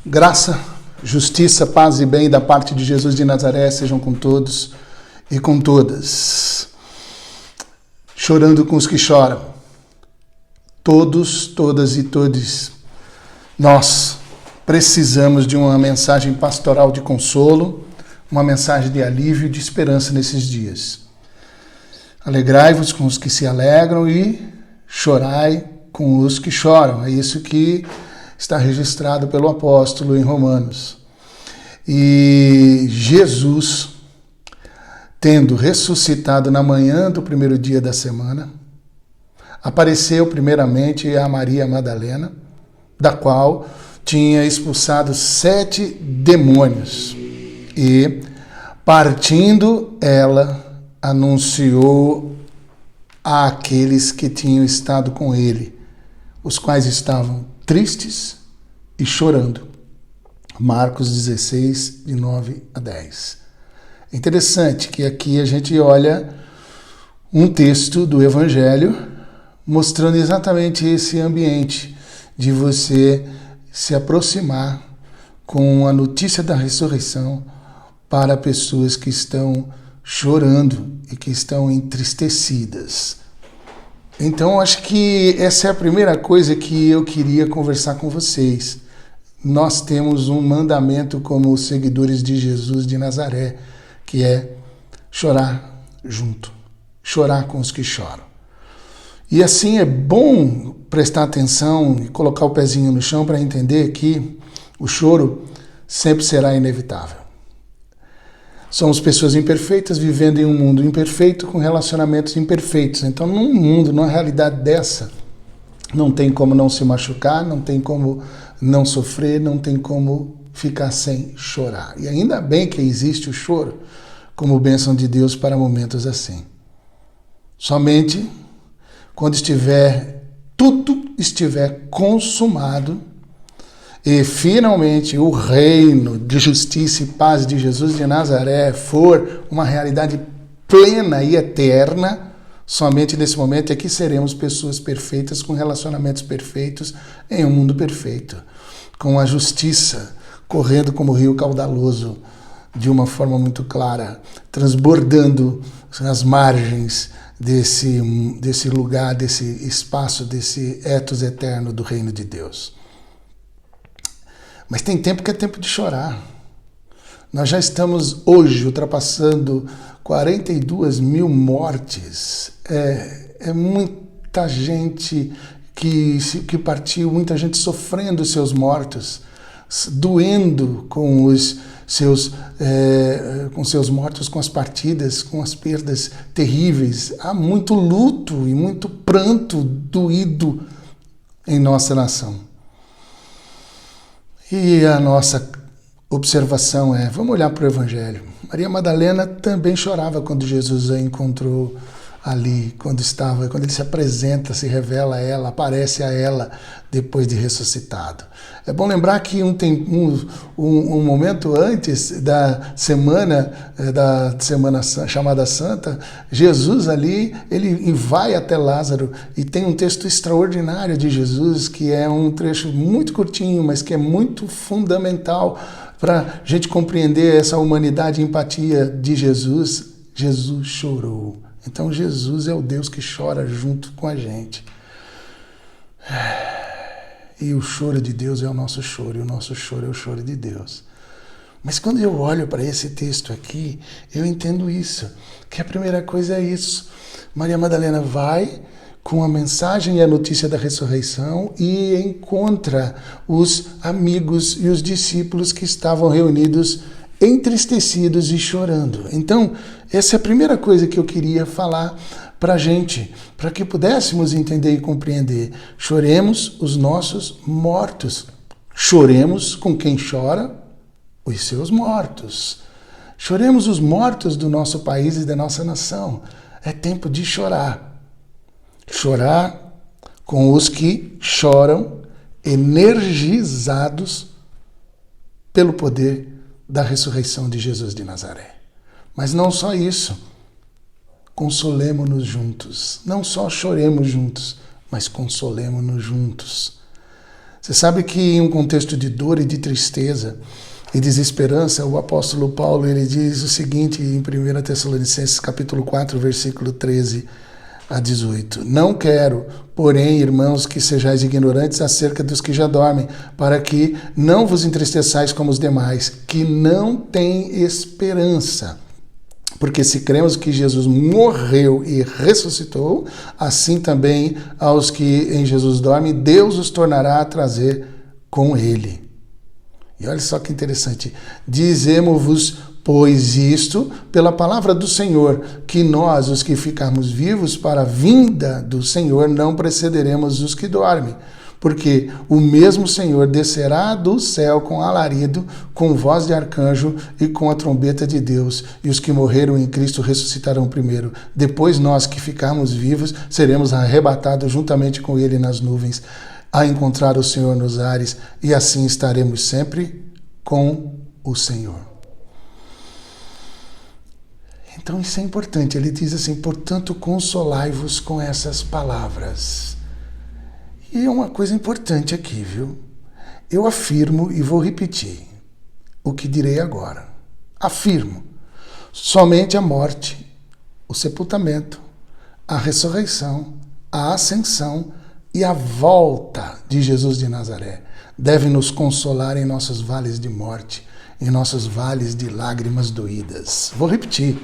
Graça, justiça, paz e bem da parte de Jesus de Nazaré sejam com todos e com todas. Chorando com os que choram. Todos, todas e todes. Nós precisamos de uma mensagem pastoral de consolo, uma mensagem de alívio e de esperança nesses dias. Alegrai-vos com os que se alegram e chorai com os que choram. É isso que está registrado pelo apóstolo em Romanos. E Jesus, tendo ressuscitado na manhã do primeiro dia da semana, apareceu primeiramente a Maria Madalena, da qual tinha expulsado 7 demônios. E, partindo ela, anunciou àqueles que tinham estado com ele, os quais estavam tristes e chorando. Marcos 16, de 9 a 10. É interessante que aqui a gente olha um texto do Evangelho mostrando exatamente esse ambiente de você se aproximar com a notícia da ressurreição para pessoas que estão chorando e que estão entristecidas. Então, acho que essa é a primeira coisa que eu queria conversar com vocês. Nós temos um mandamento como seguidores de Jesus de Nazaré, que é chorar junto, chorar com os que choram. E assim é bom prestar atenção e colocar o pezinho no chão para entender que o choro sempre será inevitável. Somos pessoas imperfeitas vivendo em um mundo imperfeito com relacionamentos imperfeitos. Então, num mundo, numa realidade dessa, não tem como não se machucar, não tem como não sofrer, não tem como ficar sem chorar. E ainda bem que existe o choro como bênção de Deus para momentos assim. Somente quando tudo estiver consumado e finalmente o reino de justiça e paz de Jesus de Nazaré for uma realidade plena e eterna, somente nesse momento é que seremos pessoas perfeitas, com relacionamentos perfeitos, em um mundo perfeito, com a justiça correndo como rio caudaloso, de uma forma muito clara, transbordando as margens desse lugar, desse espaço, desse etos eterno do reino de Deus. Mas tem tempo que é tempo de chorar. Nós já estamos hoje ultrapassando 42 mil mortes. É muita gente que partiu, muita gente sofrendo seus mortos, doendo com os seus mortos, com as partidas, com as perdas terríveis. Há muito luto e muito pranto doído em nossa nação. E a nossa observação vamos olhar para o Evangelho. Maria Madalena também chorava quando Jesus a encontrou ali, quando ele se apresenta, se revela a ela, aparece a ela depois de ressuscitado. É bom lembrar que um momento antes da semana chamada Santa, Jesus ali, ele vai até Lázaro e tem um texto extraordinário de Jesus, que é um trecho muito curtinho, mas que é muito fundamental para a gente compreender essa humanidade e empatia de Jesus. Jesus chorou. Então Jesus é o Deus que chora junto com a gente. E o choro de Deus é o nosso choro, e o nosso choro é o choro de Deus. Mas quando eu olho para esse texto aqui, eu entendo isso, que a primeira coisa é isso. Maria Madalena vai com a mensagem e a notícia da ressurreição e encontra os amigos e os discípulos que estavam reunidos entristecidos e chorando. Então, essa é a primeira coisa que eu queria falar para a gente, para que pudéssemos entender e compreender. Choremos os nossos mortos. Choremos com quem chora os seus mortos. Choremos os mortos do nosso país e da nossa nação. É tempo de chorar. Chorar com os que choram, energizados pelo poder da ressurreição de Jesus de Nazaré. Mas não só isso, consolemo-nos juntos. Não só choremos juntos, mas consolemo-nos juntos. Você sabe que em um contexto de dor e de tristeza e desesperança, o apóstolo Paulo ele diz o seguinte em 1 Tessalonicenses capítulo 4, versículo 13 a 18. Não quero, porém, irmãos, que sejais ignorantes acerca dos que já dormem, para que não vos entristeçais como os demais, que não têm esperança. Porque se cremos que Jesus morreu e ressuscitou, assim também aos que em Jesus dormem, Deus os tornará a trazer com ele. E olha só que interessante. Dizemos-vos, pois isto, pela palavra do Senhor, que nós, os que ficarmos vivos para a vinda do Senhor, não precederemos os que dormem. Porque o mesmo Senhor descerá do céu com alarido, com voz de arcanjo e com a trombeta de Deus, e os que morreram em Cristo ressuscitarão primeiro. Depois nós que ficarmos vivos seremos arrebatados juntamente com ele nas nuvens, a encontrar o Senhor nos ares, e assim estaremos sempre com o Senhor. Então isso é importante. Ele diz assim, portanto, consolai-vos com essas palavras. E é uma coisa importante aqui, viu? Eu afirmo e vou repetir o que direi agora. Afirmo, somente a morte, o sepultamento, a ressurreição, a ascensão e a volta de Jesus de Nazaré devem nos consolar em nossos vales de morte, em nossos vales de lágrimas doídas. Vou repetir.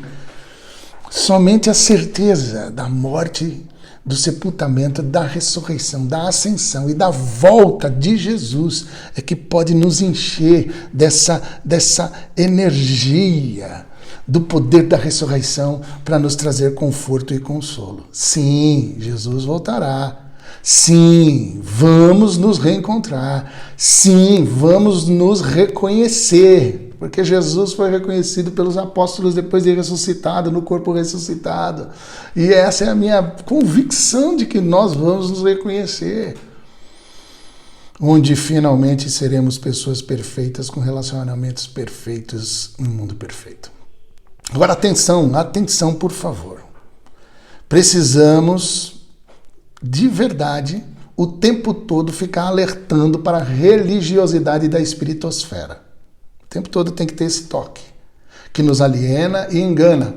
Somente a certeza da morte, do sepultamento, da ressurreição, da ascensão e da volta de Jesus é que pode nos encher dessa energia, do poder da ressurreição para nos trazer conforto e consolo. Sim, Jesus voltará. Sim, vamos nos reencontrar. Sim, vamos nos reconhecer. Porque Jesus foi reconhecido pelos apóstolos depois de ressuscitado, no corpo ressuscitado. E essa é a minha convicção de que nós vamos nos reconhecer. Onde finalmente seremos pessoas perfeitas com relacionamentos perfeitos em um mundo perfeito. Agora atenção, por favor. Precisamos, de verdade, o tempo todo ficar alertando para a religiosidade da espiritosfera. O tempo todo tem que ter esse toque, que nos aliena e engana.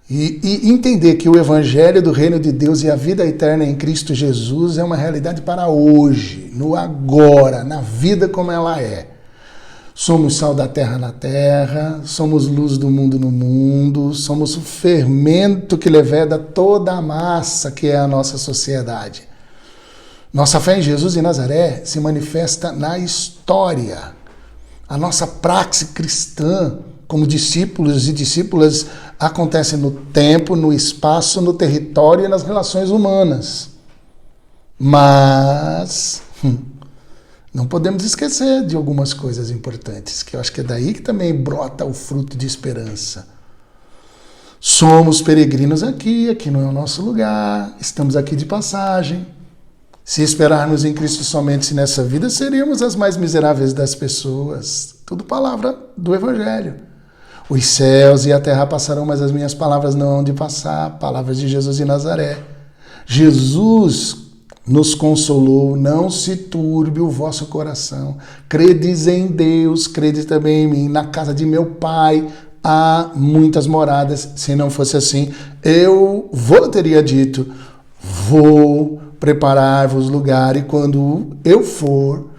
E entender que o Evangelho do Reino de Deus e a vida eterna em Cristo Jesus é uma realidade para hoje, no agora, na vida como ela é. Somos sal da terra na terra, somos luz do mundo no mundo, somos o fermento que leveda toda a massa que é a nossa sociedade. Nossa fé em Jesus de Nazaré se manifesta na história. A nossa praxe cristã, como discípulos e discípulas, acontece no tempo, no espaço, no território e nas relações humanas. Mas não podemos esquecer de algumas coisas importantes, que eu acho que é daí que também brota o fruto de esperança. Somos peregrinos aqui não é o nosso lugar, estamos aqui de passagem. Se esperarmos em Cristo somente nessa vida, seríamos as mais miseráveis das pessoas. Tudo palavra do Evangelho. Os céus e a terra passarão, mas as minhas palavras não hão de passar. Palavras de Jesus de Nazaré. Jesus nos consolou, não se turbe o vosso coração. Credes em Deus, credes também em mim. Na casa de meu Pai há muitas moradas. Se não fosse assim, eu vou teria dito, vou preparar-vos lugar, e quando eu for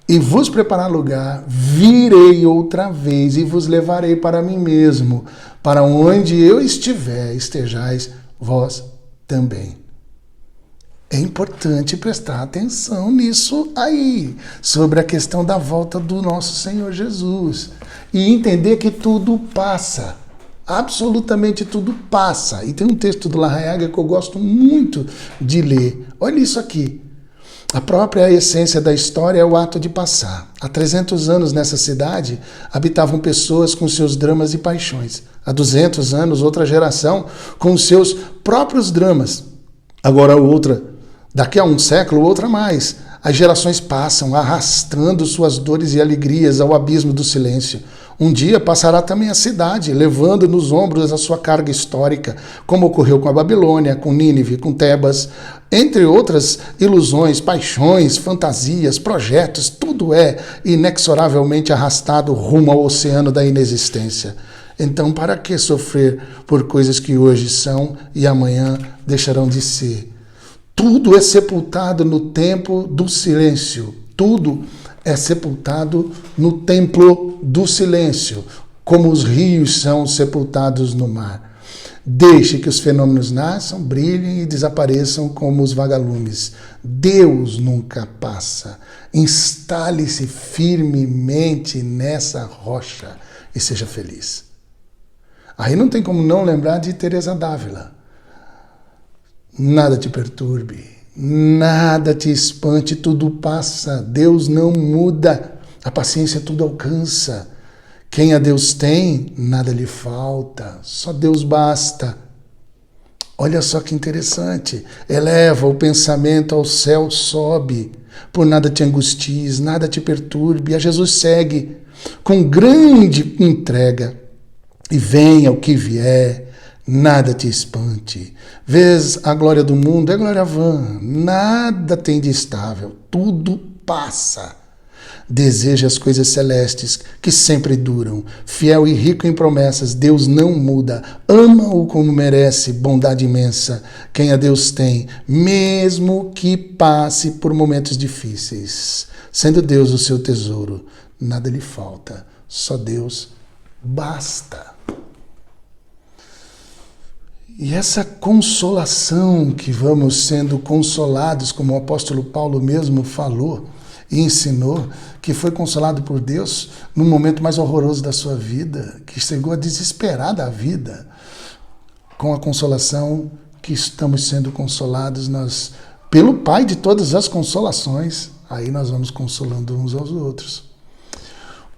e vos preparar lugar, virei outra vez e vos levarei para mim mesmo, para onde eu estiver, estejais vós também. É importante prestar atenção nisso aí, sobre a questão da volta do nosso Senhor Jesus, e entender que tudo passa. Absolutamente tudo passa. E tem um texto do Larrañaga que eu gosto muito de ler. Olha isso aqui. A própria essência da história é o ato de passar. Há 300 anos nessa cidade habitavam pessoas com seus dramas e paixões. Há 200 anos, outra geração com seus próprios dramas. Agora outra, daqui a um século, outra mais. As gerações passam arrastando suas dores e alegrias ao abismo do silêncio. Um dia passará também a cidade, levando nos ombros a sua carga histórica, como ocorreu com a Babilônia, com Nínive, com Tebas, entre outras ilusões, paixões, fantasias, projetos, tudo é inexoravelmente arrastado rumo ao oceano da inexistência. Então, para que sofrer por coisas que hoje são e amanhã deixarão de ser? Tudo é sepultado no templo do silêncio. Tudo é sepultado no templo do silêncio, como os rios são sepultados no mar. Deixe que os fenômenos nasçam, brilhem e desapareçam como os vagalumes. Deus nunca passa. Instale-se firmemente nessa rocha e seja feliz. Aí não tem como não lembrar de Teresa d'Ávila. Nada te perturbe, nada te espante, tudo passa. Deus não muda, a paciência tudo alcança. Quem a Deus tem, nada lhe falta, só Deus basta. Olha só que interessante, eleva o pensamento ao céu, sobe, por nada te angusties, nada te perturbe, a Jesus segue, com grande entrega, e venha o que vier, nada te espante. Vês a glória do mundo, é glória vã, nada tem de estável, tudo passa. Deseja as coisas celestes que sempre duram, fiel e rico em promessas, Deus não muda, ama-o como merece, bondade imensa, quem a Deus tem, mesmo que passe por momentos difíceis, sendo Deus o seu tesouro, nada lhe falta, só Deus basta. E essa consolação que vamos sendo consolados, como o apóstolo Paulo mesmo falou e ensinou, que foi consolado por Deus no momento mais horroroso da sua vida, que chegou a desesperar da vida, com a consolação que estamos sendo consolados pelo Pai de todas as consolações, aí nós vamos consolando uns aos outros.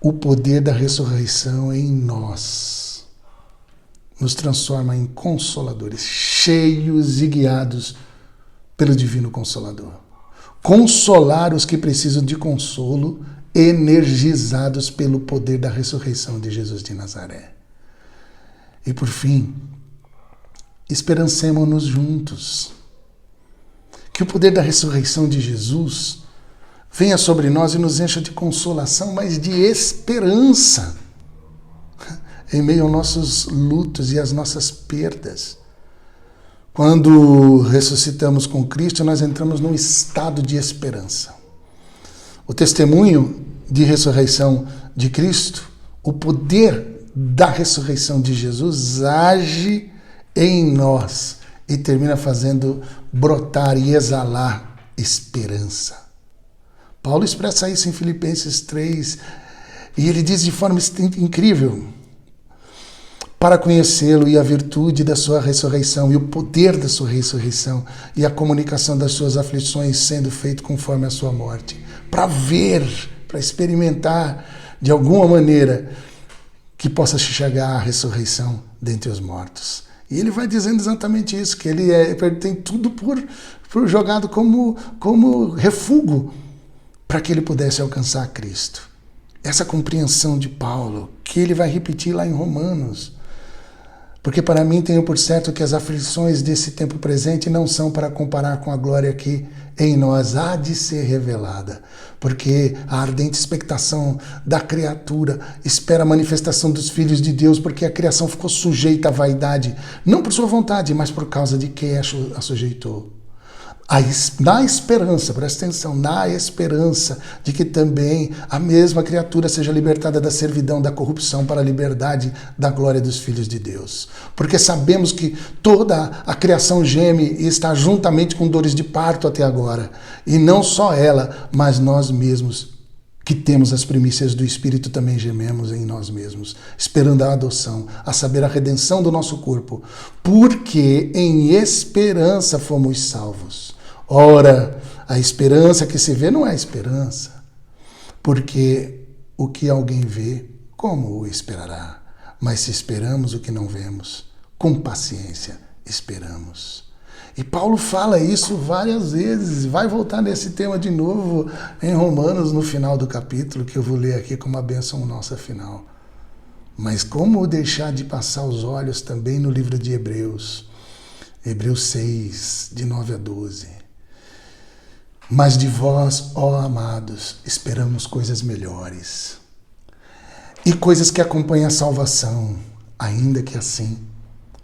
O poder da ressurreição em nós nos transforma em consoladores, cheios e guiados pelo Divino Consolador. Consolar os que precisam de consolo, energizados pelo poder da ressurreição de Jesus de Nazaré. E por fim, esperancemo-nos juntos. Que o poder da ressurreição de Jesus venha sobre nós e nos encha de consolação, mas de esperança, em meio aos nossos lutos e às nossas perdas. Quando ressuscitamos com Cristo, nós entramos num estado de esperança. O testemunho de ressurreição de Cristo, o poder da ressurreição de Jesus age em nós e termina fazendo brotar e exalar esperança. Paulo expressa isso em Filipenses 3 e ele diz de forma incrível: para conhecê-lo e a virtude da sua ressurreição e o poder da sua ressurreição e a comunicação das suas aflições sendo feito conforme a sua morte. Para ver, para experimentar de alguma maneira que possa chegar à ressurreição dentre os mortos. E ele vai dizendo exatamente isso, que ele tem tudo por jogado como refúgio para que ele pudesse alcançar Cristo. Essa compreensão de Paulo, que ele vai repetir lá em Romanos. Porque para mim tenho por certo que as aflições desse tempo presente não são para comparar com a glória que em nós há de ser revelada. Porque a ardente expectação da criatura espera a manifestação dos filhos de Deus, porque a criação ficou sujeita à vaidade, não por sua vontade, mas por causa de quem a sujeitou. Na esperança, presta atenção, na esperança de que também a mesma criatura seja libertada da servidão, da corrupção para a liberdade da glória dos filhos de Deus. Porque sabemos que toda a criação geme e está juntamente com dores de parto até agora. E não só ela, mas nós mesmos, que temos as primícias do Espírito, também gememos em nós mesmos, esperando a adoção, a saber, a redenção do nosso corpo. Porque em esperança fomos salvos. Ora, a esperança que se vê não é esperança, porque o que alguém vê, como o esperará? Mas se esperamos o que não vemos, com paciência esperamos. E Paulo fala isso várias vezes, vai voltar nesse tema de novo em Romanos, no final do capítulo, que eu vou ler aqui como a bênção nossa final. Mas como deixar de passar os olhos também no livro de Hebreus? Hebreus 6, de 9 a 12. Mas de vós, ó amados, esperamos coisas melhores. E coisas que acompanham a salvação, ainda que assim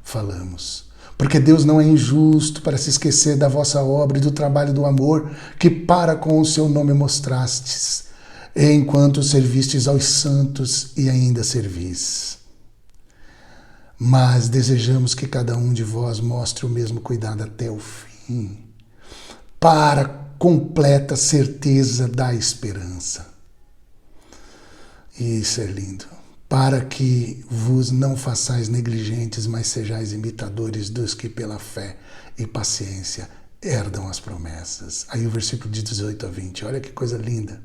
falamos. Porque Deus não é injusto para se esquecer da vossa obra e do trabalho do amor que para com o seu nome mostrastes, enquanto servistes aos santos e ainda servis. Mas desejamos que cada um de vós mostre o mesmo cuidado até o fim, para completa certeza da esperança. Isso é lindo. Para que vos não façais negligentes, mas sejais imitadores dos que pela fé e paciência herdam as promessas. Aí o versículo de 18 a 20, olha que coisa linda.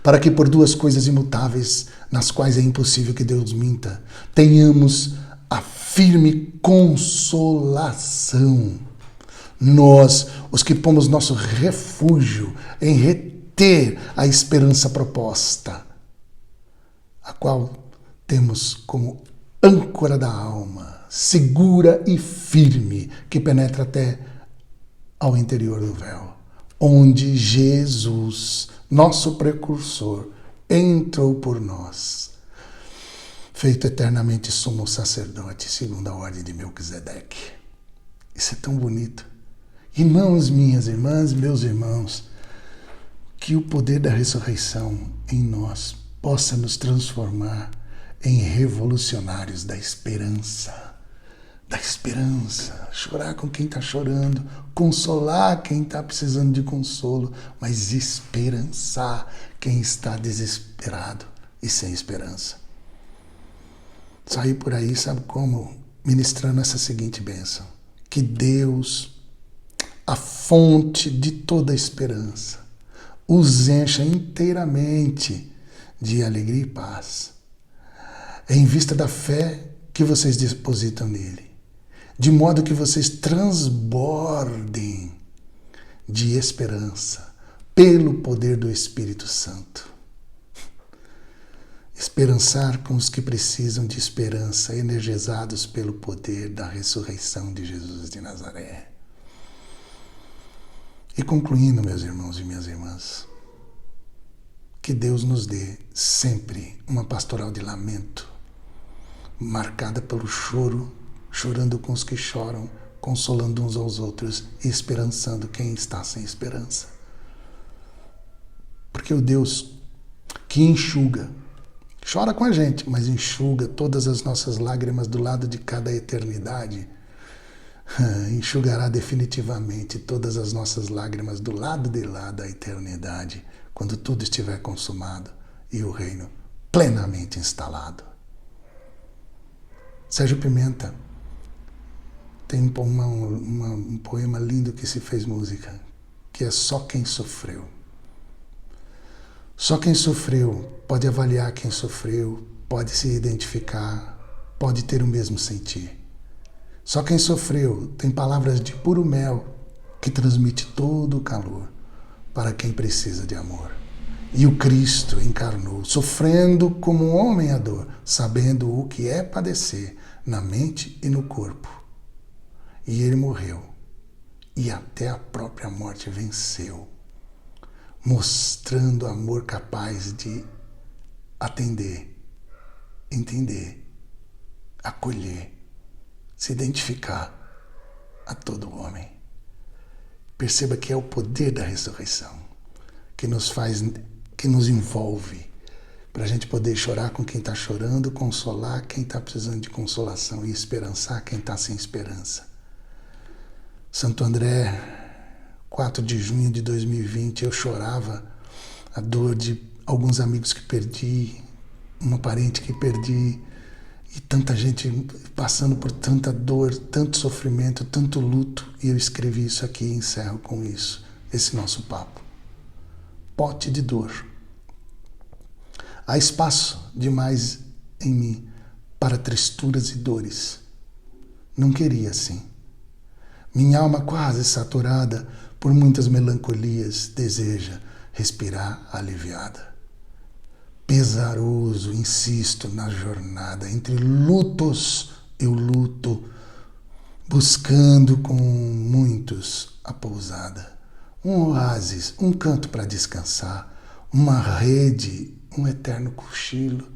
Para que por duas coisas imutáveis, nas quais é impossível que Deus minta, tenhamos a firme consolação. Nós, os que pomos nosso refúgio em reter a esperança proposta, a qual temos como âncora da alma, segura e firme, que penetra até ao interior do véu, onde Jesus, nosso precursor, entrou por nós, feito eternamente sumo sacerdote, segundo a ordem de Melquisedeque. Isso é tão bonito. Irmãos, minhas irmãs, meus irmãos, que o poder da ressurreição em nós possa nos transformar em revolucionários da esperança. Da esperança. Chorar com quem está chorando, consolar quem está precisando de consolo, mas esperançar quem está desesperado e sem esperança. Sair por aí, sabe como? Ministrando essa seguinte bênção. Que Deus, a fonte de toda esperança, os encha inteiramente de alegria e paz, em vista da fé que vocês depositam nele, de modo que vocês transbordem de esperança pelo poder do Espírito Santo. Esperançar com os que precisam de esperança, energizados pelo poder da ressurreição de Jesus de Nazaré. E concluindo, meus irmãos e minhas irmãs, que Deus nos dê sempre uma pastoral de lamento, marcada pelo choro, chorando com os que choram, consolando uns aos outros e esperançando quem está sem esperança. Porque o Deus que enxuga, chora com a gente, mas enxuga todas as nossas lágrimas do lado de cada eternidade, enxugará definitivamente todas as nossas lágrimas do lado de lá da eternidade, quando tudo estiver consumado e o reino plenamente instalado. Sérgio Pimenta tem um poema lindo que se fez música, que é Só Quem Sofreu. Só quem sofreu pode avaliar quem sofreu, pode se identificar, pode ter o mesmo sentir. Só quem sofreu tem palavras de puro mel que transmite todo o calor para quem precisa de amor. E o Cristo encarnou, sofrendo como um homem a dor, sabendo o que é padecer na mente e no corpo. E ele morreu, e até a própria morte venceu, mostrando amor capaz de atender, entender, acolher, se identificar a todo homem. Perceba que é o poder da ressurreição que nos faz, que nos envolve, para a gente poder chorar com quem está chorando, consolar quem está precisando de consolação e esperançar quem está sem esperança. Santo André, 4 de junho de 2020, eu chorava a dor de alguns amigos que perdi, uma parente que perdi, e tanta gente passando por tanta dor, tanto sofrimento, tanto luto. E eu escrevi isso aqui e encerro com isso, esse nosso papo. Pote de dor. Há espaço demais em mim para tristuras e dores. Não queria assim. Minha alma quase saturada por muitas melancolias deseja respirar aliviada. pesaroso, insisto, na jornada. Entre lutos, eu luto, buscando com muitos a pousada. Um oásis, um canto para descansar, uma rede, um eterno cochilo,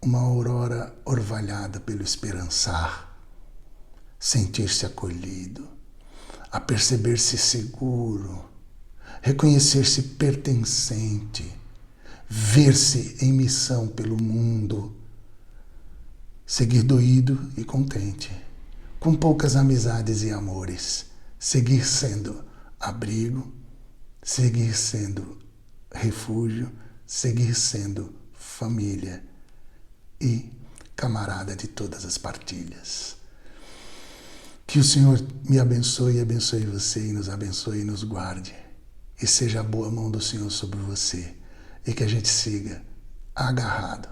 uma aurora orvalhada pelo esperançar. Sentir-se acolhido, a perceber-se seguro, reconhecer-se pertencente, ver-se em missão pelo mundo, seguir doído e contente, com poucas amizades e amores, seguir sendo abrigo, seguir sendo refúgio, seguir sendo família e camarada de todas as partilhas. Que o Senhor me abençoe e abençoe você, e nos abençoe e nos guarde. E seja a boa mão do Senhor sobre você. E que a gente siga agarrado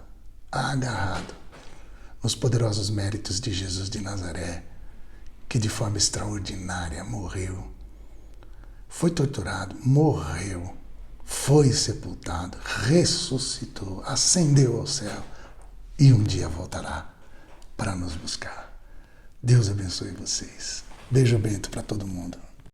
nos poderosos méritos de Jesus de Nazaré, que de forma extraordinária morreu, foi torturado, morreu, foi sepultado, ressuscitou, ascendeu ao céu e um dia voltará para nos buscar. Deus abençoe vocês. Beijo bento para todo mundo.